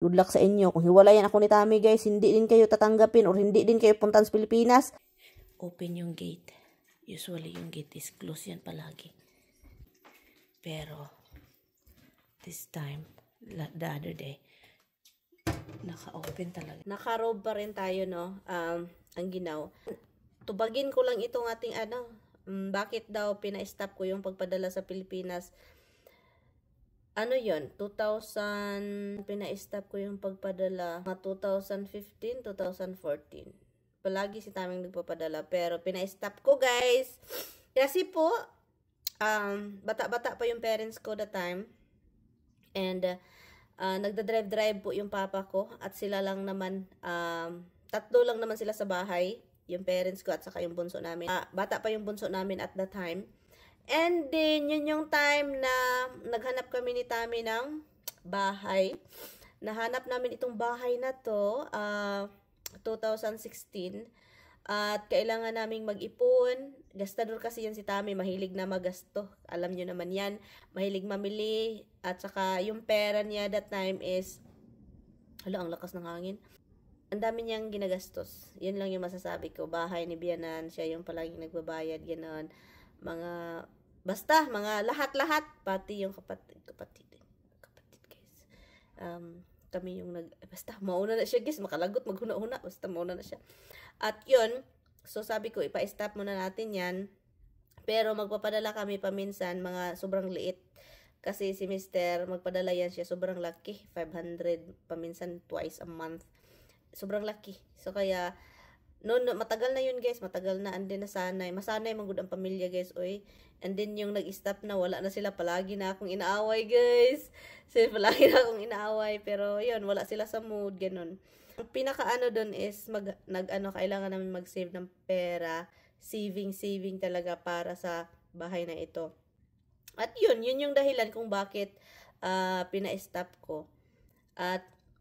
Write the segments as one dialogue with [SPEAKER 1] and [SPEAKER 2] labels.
[SPEAKER 1] Good luck sa inyo. Kung hiwalayan ako ni Tami guys, hindi din kayo tatanggapin or hindi din kayo puntan sa Pilipinas. Open yung gate. Usually yung gate is closed yan palagi. Pero, this time, the other day, naka-open talaga. Naka-robe pa rin tayo, no? Ang ginaw. Tubagin ko lang itong ating bakit daw pina-stop ko yung pagpadala sa Pilipinas. Ano yun? 2000, pina-stop ko yung pagpadala 2015, 2014. Palagi si Taming nagpapadala. Pero pina-stop ko guys. Kasi po, bata-bata pa yung parents ko that time. And, nagda-drive po yung papa ko. At sila lang naman, tatlo lang naman sila sa bahay. Yung parents ko at saka yung bunso namin. Bata pa yung bunso namin at that time. And then, yun yung time na naghanap kami ni Tami ng bahay. Nahanap namin itong bahay na to, 2016. At kailangan naming mag-ipon. Gastador kasi yan si Tami, mahilig na magasto. Alam nyo naman yan, mahilig mamili. At saka yung pera niya that time is, hala, ang lakas ng hangin. Ang dami niyang ginagastos. Yun lang yung masasabi ko. Bahay ni Bianan, siya yung palaging nagbabayad, gano'n. Basta, mga lahat-lahat, pati yung kapatid guys. Kami yung basta, mauna na siya guys, makalagot, maghuna-huna, basta mauna na siya. At yun, so sabi ko, ipa-stop muna natin yan. Pero magpapadala kami paminsan, mga sobrang liit. Kasi si Mr. magpadala yan siya, sobrang laki, 500, paminsan twice a month. Sobrang laki. So kaya, matagal na yun guys, matagal na, and then nasanay, masanay magud ang pamilya guys, oy. And then yung nag-stop na, wala na sila, palagi na akong inaaway guys. So palagi na akong inaaway, pero yun, wala sila sa mood, ganun. Ang pinaka-ano dun is, kailangan namin mag-save ng pera, saving talaga para sa bahay na ito. At yun yung dahilan kung bakit pina-stop ko.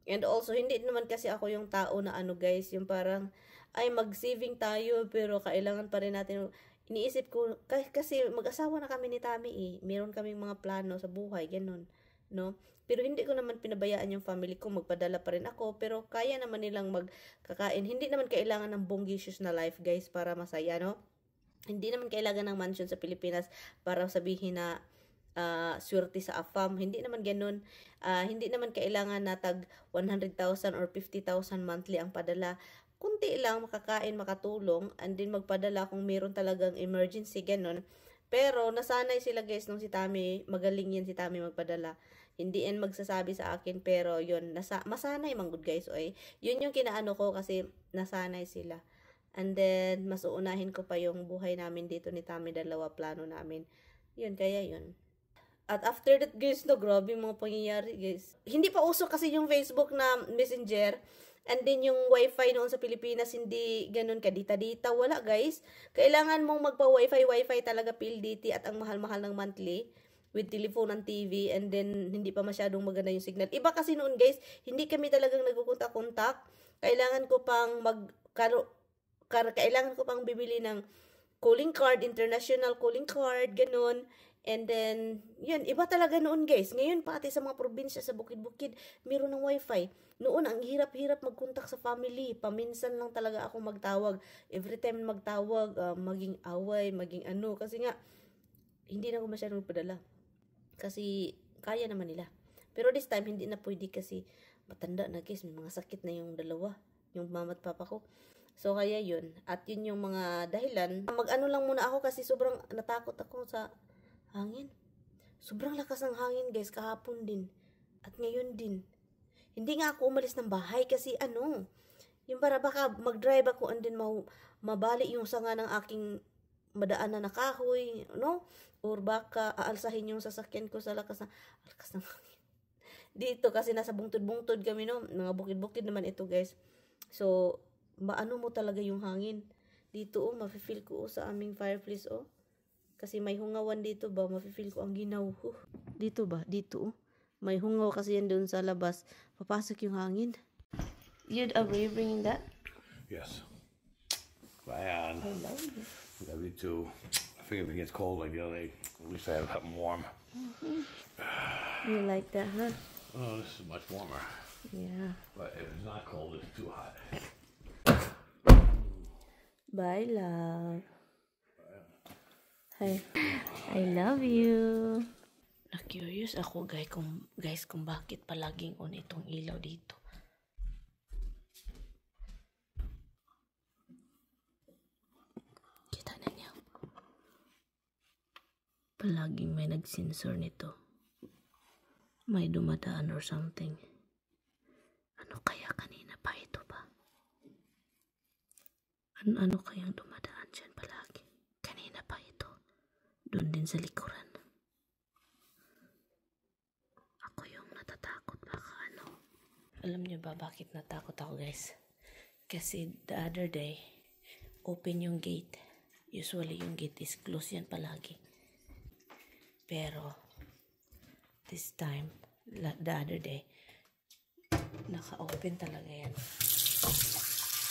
[SPEAKER 1] And also, hindi naman kasi ako yung tao na guys, yung parang, ay mag-saving tayo, pero kailangan pa rin natin, iniisip ko, kasi mag-asawa na kami ni Tami meron kaming mga plano sa buhay, ganun, no? Pero hindi ko naman pinabayaan yung family ko, magpadala pa rin ako, pero kaya naman nilang magkakain. Hindi naman kailangan ng bonggisius na life, guys, para masaya, no? Hindi naman kailangan ng mansion sa Pilipinas para sabihin na swerte sa AFAM. Hindi naman ganun. Hindi naman kailangan na tag 100,000 or 50,000 monthly ang padala. Kunti lang, makakain, makatulong, and then magpadala kung meron talagang emergency, ganun. Pero, nasanay sila guys nung si Tami, magaling yan si Tami magpadala. Hindi yan magsasabi sa akin, pero yun, masanay man good guys, oy. Yun yung kinaano ko kasi nasanay sila. And then, mas uunahin ko pa yung buhay namin dito ni Tami, dalawa plano namin. Yun, kaya yun. At after that guys, grabe yung mga pangyayari guys. Hindi pa uso kasi yung Facebook na Messenger. And then yung wifi noon sa Pilipinas, hindi ganun kadita-dita. Wala guys. Kailangan mong magpa-wifi talaga PLDT at ang mahal-mahal ng monthly with telephone and TV, and then hindi pa masyadong maganda yung signal. Iba kasi noon guys, hindi kami talagang nagkukontak-kontak. Kailangan ko pang kailangan ko pang bibili ng calling card, international calling card, ganun. And then, yun, iba talaga noon guys. Ngayon, pati sa mga probinsya, sa bukid-bukid, meron ng wifi. Noon, ang hirap-hirap magkontak sa family. Paminsan lang talaga ako magtawag. Every time magtawag, maging away, maging ano. Kasi nga, hindi na ako masyadong magpadala. Kasi, kaya naman nila. Pero this time, hindi na pwede kasi matanda na guys. May mga sakit na yung dalawa. Yung mama at papa ko. So, kaya yun. At yun yung mga dahilan. Mag-ano lang muna ako kasi sobrang natakot ako sa hangin. Sobrang lakas ng hangin guys, kahapon din. At ngayon din. Hindi nga ako umalis ng bahay kasi yung para baka mag-drive ako and then mabali yung sanga ng aking madaanan na kahoy, no? Or baka aalsahin yung sasakyan ko sa lakas ng hangin. Dito kasi nasa bungtod-bungtod kami, no? Mga bukid-bukid naman ito guys. So, maano mo talaga yung hangin. Dito mafe-feel ko sa aming fireplace Kasi may hungawan dito ba, mafe-feel ko ang ginaw. Dito ba? Dito May hungaw kasi yan doon sa labas. Papasok yung hangin. You'd agree bringing that?
[SPEAKER 2] Yes. Man. I love it. Yeah, me too. I think if it gets cold like the other day, at least I have something warm.
[SPEAKER 1] You like that, huh?
[SPEAKER 2] Oh, this is much warmer.
[SPEAKER 1] Yeah.
[SPEAKER 2] But if it's not cold, it's too hot.
[SPEAKER 1] Bye, love. Hi. I love you. Na-curious ako guys kung bakit palaging on itong ilaw dito. Kita na niya. Palaging may nag-sensor nito. May dumadaan or something. Ano kaya kanina pa ito ba? Ano kayang dumadaan dyan palagi? Kanina pa ito. Doon din sa likuran. Ako yung natatakot baka ano. Alam niyo ba bakit natakot ako guys? Kasi the other day, open yung gate. Usually yung gate is closed yan palagi. Pero, this time, the other day, naka-open talaga yan.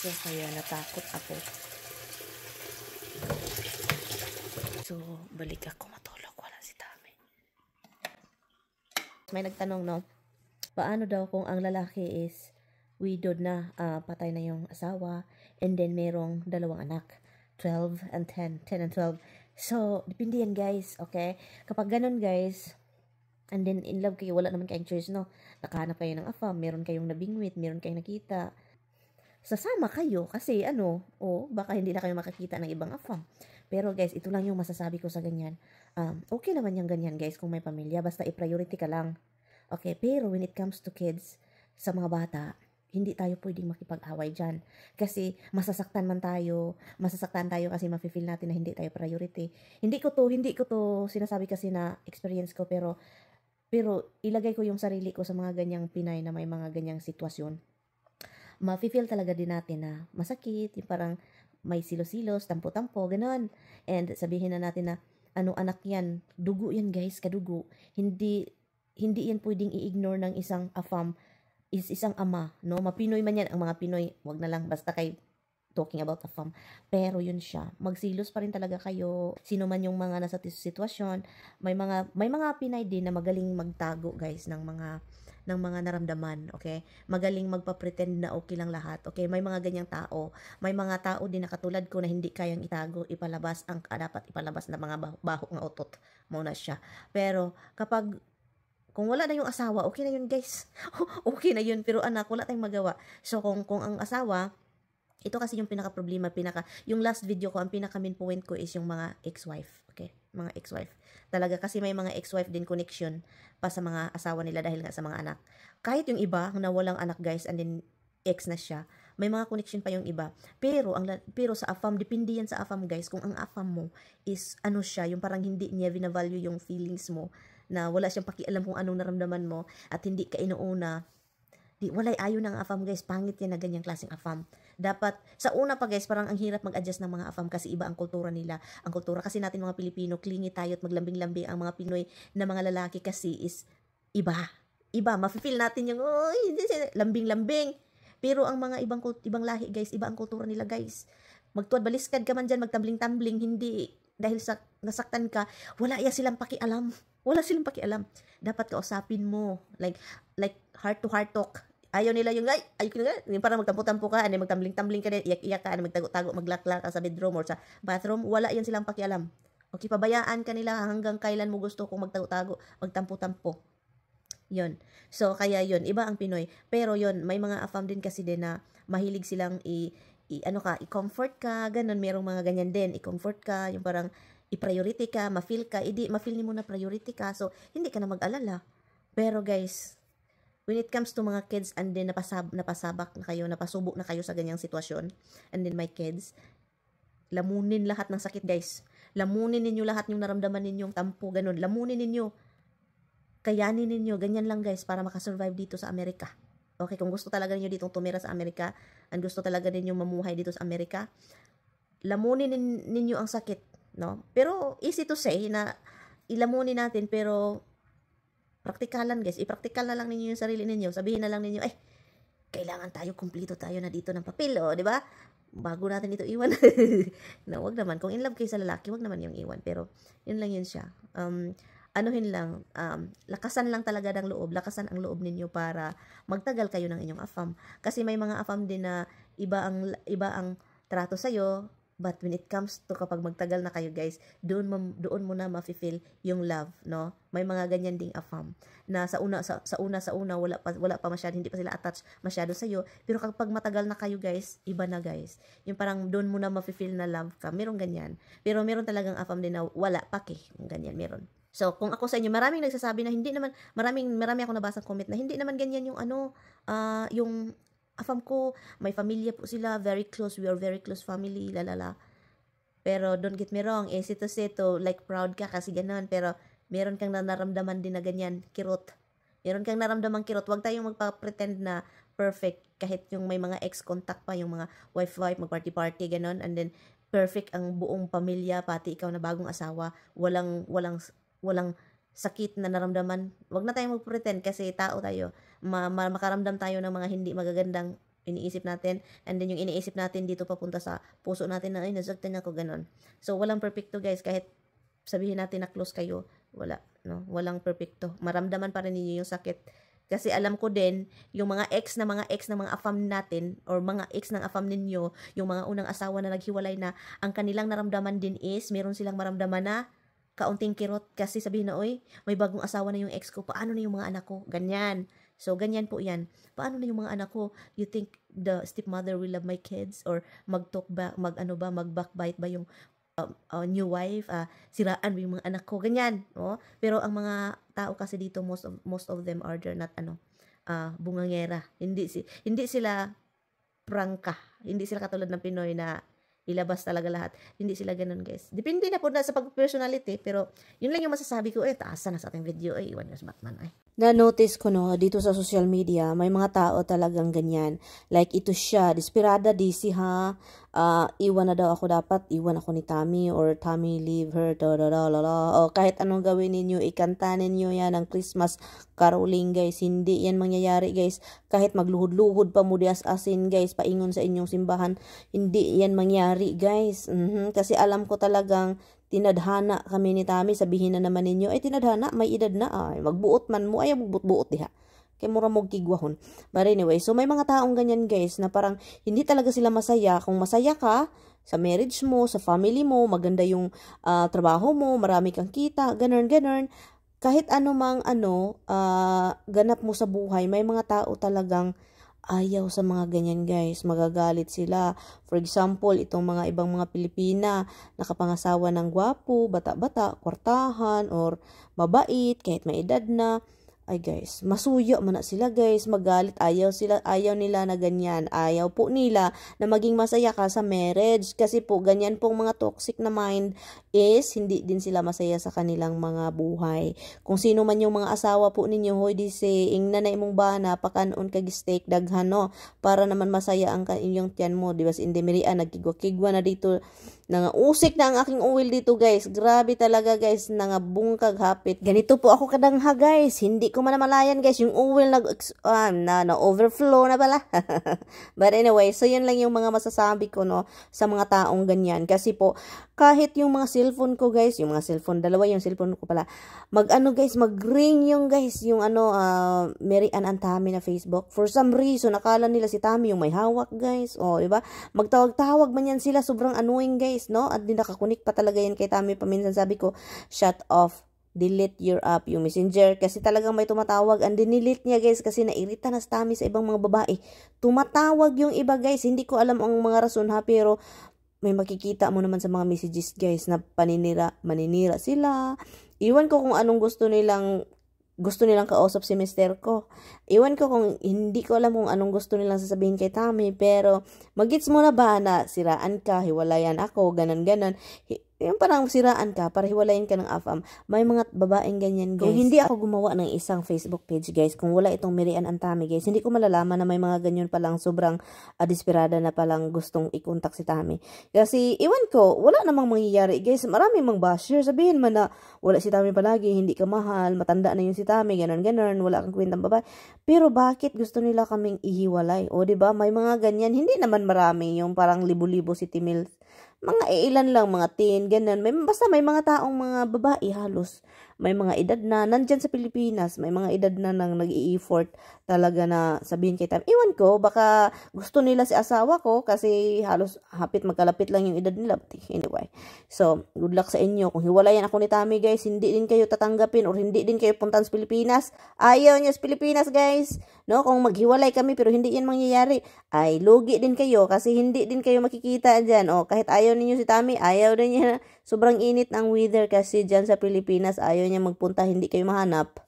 [SPEAKER 1] So, kaya natakot ako. So, balik ako matulog. Wala si Tami. May nagtanong, no? Paano daw kung ang lalaki is widowed na, patay na yung asawa, and then merong 2 anak, 12 and 10 and 12. So, depende yan guys, okay? Kapag ganun guys, and then in love kayo, wala naman kayong choice, no? Nakahanap kayo ng afam, meron kayong nabingwit, meron kayong nakita. Sasama kayo kasi baka hindi na kayo makakita ng ibang afam. Pero guys, ito lang yung masasabi ko sa ganyan. Okay naman yung ganyan guys kung may pamilya, basta i-priority ka lang. Okay, pero when it comes to kids, sa mga bata, hindi tayo pwedeng makipag-away dyan. Kasi masasaktan tayo kasi mafe-feel natin na hindi tayo priority. Hindi ko to sinasabi kasi na experience ko, pero ilagay ko yung sarili ko sa mga ganyang Pinay na may mga ganyang sitwasyon. Mafe-feel talaga din natin na masakit, yung parang may silos-silos, tampo-tampo, gano'n. And sabihin na natin na, anak yan, dugo yan guys, kadugo. Hindi yan pwedeng i-ignore ng isang afam, isang ama, no? Mapinoy man yan, ang mga Pinoy, wag na lang, basta kay talking about afam. Pero yun siya, magsilos pa rin talaga kayo. Sino man yung mga nasa sitwasyon, may mga Pinay din na magaling magtago guys ng mga naramdaman, okay? Magaling magpa-pretend na okay lang lahat, okay? May mga ganyang tao. May mga tao din na katulad ko na hindi kayang itago, ipalabas ang dapat ipalabas na mga baho ng utot. Muna siya. Pero kapag kung wala na yung asawa, okay na yun guys. Okay na yun, pero anak, wala tayong magawa. So kung ang asawa, ito kasi yung pinaka-problema, yung last video ko, ang pinaka-main point ko is yung mga ex-wife. Okay? Mga ex-wife. Talaga kasi may mga ex-wife din connection pa sa mga asawa nila dahil nga sa mga anak. Kahit yung iba na walang anak guys and then ex na siya, may mga connection pa yung iba. Pero sa afam, depende yan sa afam guys. Kung ang afam mo is siya, yung parang hindi niya binavalue yung feelings mo, na wala siyang pakialam kung anong naramdaman mo at hindi ka inuuna, walay ayo ng afam guys, pangit yan na ganyang klaseng afam. Dapat, sa una pa guys, parang ang hirap mag-adjust ng mga afam kasi iba ang kultura nila. Ang kultura kasi natin mga Pilipino, clingy tayo at maglambing-lambing. Ang mga Pinoy na mga lalaki kasi is iba. Mafe-feel natin yung, lambing-lambing. Pero ang mga ibang lahi guys, iba ang kultura nila guys. Magtuwad baliskad ka man dyan, magtambling-tambling, hindi. Dahil nasaktan ka, wala silang pakialam. Wala silang pakialam. Dapat kausapin mo. Like heart to heart talk. Ayaw nila yung, yung parang magtampo-tampo ka, magtambling-tambling ka din, iyak-iyak ka, magtago-tago, maglakla ka sa bedroom or sa bathroom. Wala yan silang pakialam. Okay, pabayaan ka nila hanggang kailan mo gusto kung magtago-tago, magtampo-tampo. Yun. So, kaya yun. Iba ang Pinoy. Pero yun, may mga afam din kasi din na mahilig silang i-comfort ka, ganun. Merong mga ganyan din. I-comfort ka, yung parang i-priority ka, ma-feel ka, ma-feel mo na priority ka, so hindi ka na mag-alala. Pero guys, when it comes to mga kids and then napasabak na kayo, napasubok na kayo sa ganyang sitwasyon, and then my kids, lamunin lahat ng sakit guys. Lamunin ninyo lahat yung naramdaman ninyong tampo, ganun. Lamunin ninyo. Kayanin ninyo, ganyan lang guys, para makasurvive dito sa Amerika. Okay, kung gusto talaga ninyo ditong tumira sa Amerika, and gusto talaga ninyo mamuhay dito sa Amerika, lamunin ninyo ang sakit. No? Pero easy to say na ilamunin natin, pero praktikalan guys, i-practical na lang ninyo yung sarili ninyo. Sabihin na lang ninyo, kailangan tayo, kumpleto tayo na dito ng papel, di ba? Bago natin ito iwan. No, wag naman. Kung in love kayo sa lalaki, wag naman yung iwan. Pero yun lang yun siya. anuhin lang, lakasan lang talaga ng loob, lakasan ang loob ninyo para magtagal kayo ng inyong afam. Kasi may mga afam din na iba ang trato sa'yo, but when it comes to kapag magtagal na kayo guys, doon mo na ma-feel yung love, no? May mga ganyan ding afam na sa una wala pa masyado, hindi pa sila attached masyado sa iyo, pero kapag matagal na kayo guys, iba na guys. Yung parang doon mo na ma-feel na love ka. Meron ganyan. Pero meron talagang afam din na wala pake, ganyan meron. So, kung ako sa inyo, maraming nagsasabi na hindi naman, marami ako nabasang comment na hindi naman ganyan yung yung afam ko, may pamilya po sila, very close, we are very close family, lalala. Pero don't get me wrong, easy to say to, like proud ka kasi ganun, pero meron kang naramdaman din na ganyan, kirot. Meron kang naramdaman kirot, huwag tayong magpa-pretend na perfect, kahit yung may mga ex-contact pa, yung mga wife, mag-party-party, ganun, and then perfect ang buong pamilya, pati ikaw na bagong asawa, walang sakit na naramdaman. Huwag na tayong mag-pretend kasi tao tayo. Makaramdam tayo ng mga hindi magagandang iniisip natin, and then yung iniisip natin dito papunta sa puso natin na, ay, nasaktan ako, ganun. So, walang perfecto guys, kahit sabihin natin na close kayo, walang perfecto. Maramdaman pa rin ninyo yung sakit. Kasi alam ko din, yung mga ex na mga afam natin, or mga ex ng afam ninyo, yung mga unang asawa na naghiwalay na, ang kanilang naramdaman din is, meron silang maramdaman na, kaunting kirot, kasi sabihin na, oy, may bagong asawa na yung ex ko, paano na yung mga anak ko? Ganyan. So, ganyan po yan. Paano na yung mga anak ko? You think the stepmother will love my kids? Or mag-talk ba, mag-backbite ba yung new wife? Siraan ba yung mga anak ko? Ganyan. Oh? Pero ang mga tao kasi dito, most of them are they're not, bungangera. Hindi sila prangka. Hindi sila katulad ng Pinoy na ilabas talaga lahat. Hindi sila ganun, guys. Depende na po na sa pag-personality, pero yun lang yung masasabi ko. Taas na sa ating video. Iwan na sa Batman. Na-notice ko dito sa social media, may mga tao talagang ganyan. Like, ito siya, desperada, DC ha. Iwan na daw ako dapat, iwan ako ni Tommy, or Tommy leave her, o kahit anong gawin ninyo, ikanta ninyo yan ng Christmas caroling, guys. Hindi yan mangyayari, guys. Kahit magluhod-luhod pa mo asin, guys, paingon sa inyong simbahan, hindi yan mangyari, guys. Kasi alam ko talagang tinadhana kami ni Tommy, sabihin na naman ninyo, ay tinadhana, may edad na, magbuot man mo, ay magbuot diha. Kaya mura mo gigwahon. But anyway, so may mga taong ganyan guys, na parang hindi talaga sila masaya. Kung masaya ka sa marriage mo, sa family mo, maganda yung trabaho mo, marami kang kita, ganun. Kahit anumang ganap mo sa buhay, may mga tao talagang ayaw sa mga ganyan guys, magagalit sila. For example, itong mga ibang mga Pilipina, nakapangasawa ng gwapo, bata-bata, kwartahan, or mabait, kahit may edad na, ay guys, masuyo man na sila guys, magalit, ayaw nila na ganyan, ayaw po nila na maging masaya ka sa marriage, kasi po ganyan pong mga toxic na mind is hindi din sila masaya sa kanilang mga buhay. Kung sino man yung mga asawa po ninyo, hoy di saying nanay mong bana, pakanon kag steak daghan para naman masaya ang inyong tiyan mo, di ba? Si Indemirian nagkigwa-kigwa na dito, nangausik na ang aking uwil dito guys, grabe talaga guys, nangabungkag hapit. Ganito po ako kadangha guys, hindi ko man namalayan guys, yung uwil na overflow na pala. But anyway, so yun lang yung mga masasabi ko sa mga taong ganyan. Kasi po, kahit yung mga cellphone ko guys, yung mga cellphone, dalawa yung cellphone ko pala, mag-ring yung guys, yung Mary Ann Antami na Facebook. For some reason, nakala nila si Tami yung may hawak guys, diba? Magtawag-tawag man yan sila, sobrang annoying guys, at di nakakunik pa talaga yan kay Tami. Paminsan sabi ko, shut off, delete your app, yung messenger, kasi talagang may tumatawag, and dinelete niya guys, kasi nairita na si Tami sa ibang mga babae. Tumatawag yung iba guys, hindi ko alam ang mga rason ha, pero may makikita mo naman sa mga messages guys na maninira sila. Iwan ko kung anong gusto nilang kausap si mister ko. Iwan ko kung hindi ko alam kung anong gusto nilang sasabihin kay Tami, pero magits mo na ba na siraan ka, hiwalayan ako, ganon. Yung parang siraan ka, para hiwalayin ka ng afam. May mga babaeng ganyan guys. Kung hindi ako gumawa ng isang Facebook page guys, kung wala itong Mary Ann Antami guys, hindi ko malalaman na may mga ganyan palang sobrang desperada na palang gustong ikontak si Tami. Kasi iwan ko, wala namang mangyayari guys. Marami mang basher, sabihin man na wala si Tami palagi, hindi ka mahal, matanda na yung si Tami, ganon, wala kang kwentang babae. Pero bakit gusto nila kaming ihiwalay? O diba, may mga ganyan, hindi naman marami, yung parang libo-libo si Timil, mga ilan lang, mga teen, ganun. Basta may mga taong mga babae halos may mga edad na, nandyan sa Pilipinas, may mga edad na nang nag-i-effort talaga na sabihin kay Tami. Iwan ko, baka gusto nila si asawa ko kasi halos hapit magkalapit lang yung edad nila. But anyway, so good luck sa inyo. Kung hiwalayan ako ni Tami guys, hindi din kayo tatanggapin or hindi din kayo puntahan sa Pilipinas. Ayaw niyo sa Pilipinas guys. No, kung maghiwalay kami pero hindi yan mangyayari, ay lugi din kayo kasi hindi din kayo makikita dyan. O kahit ayaw ninyo si Tami, ayaw din niya. Sobrang init ng weather kasi dyan sa Pilipinas, ayaw niya magpunta, hindi kayo mahanap.